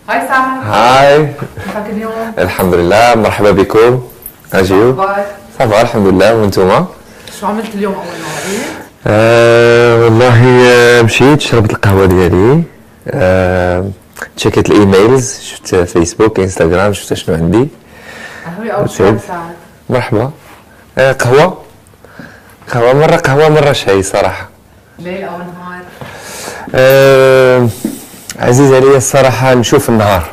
هاي سعد. هاي. كيفك اليوم؟ الحمد لله، مرحبا بكم. اجيو. صباح الحمد لله، وانتوما؟ شو عملت اليوم اول نهار؟ والله مشيت شربت القهوة ديالي، تشيكت الايميلز، شفت فيسبوك انستغرام، شفت شنو عندي. قهوة او شاي سعد؟ مرحبا. قهوة مرة قهوة مرة شاي صراحة. ليل او نهار؟ عزيز علي الصراحة نشوف النهار،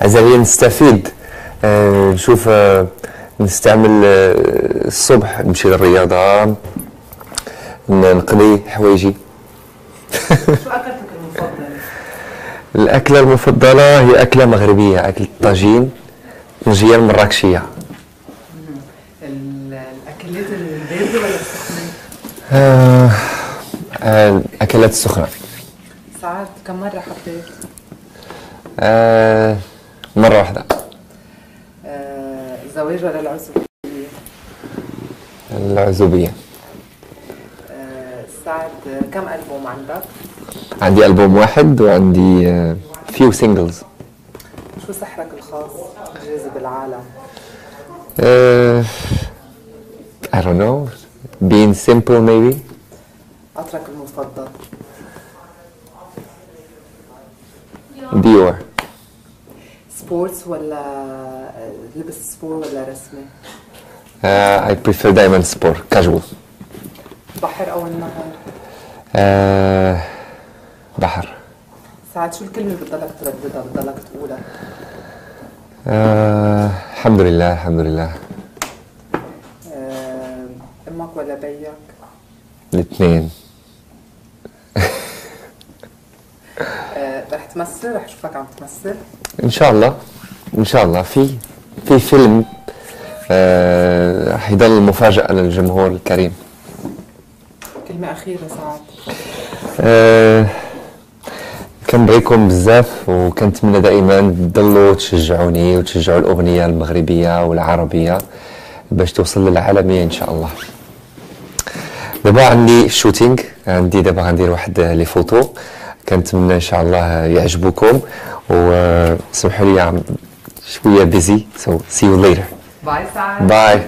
عزيز علي نستفيد، نشوف نستعمل الصبح نمشي للرياضة، نقضي حوايجي. شو اكلتك المفضلة؟ الأكلة المفضلة هي أكلة مغربية، أكلة طاجين، طنجية المراكشية. الأكلات الباردة ولا السخنة؟ الأكلات السخنة. سعد كم مرة حبيت؟ مرة واحدة. الزواج ولا العزوبية؟ العزوبية. سعد كم ألبوم عندك؟ عندي ألبوم واحد وعندي few singles. شو سحرك الخاص جاذب العالم؟ I don't know, being simple maybe. عطرك المفضل؟ Dior. سبورتس ولا لبس سبور ولا رسمي؟ I prefer دايما sport, casual. بحر أو النهر؟ بحر. سعد شو الكلمة اللي بتضلك ترددها بتضلك تقولها؟ الحمد لله الحمد لله. أمك ولا بيك؟ الاثنين. رح تمثل؟ رح اشوفك عم تمثل؟ ان شاء الله ان شاء الله في فيلم رح يضل مفاجأة للجمهور الكريم. كلمة أخيرة سعد. كنبغيكم بزاف وكنتمنى دائما تضلوا تشجعوني وتشجعوا الأغنية المغربية والعربية باش توصل للعالمية ان شاء الله. دابا عندي شوتينغ، عندي دابا غندير واحد لي فوتو، كنتمنى ان شاء الله يعجبوكم، وسمحوا لي شويه بيزي، so see you later. باي سعد. باي.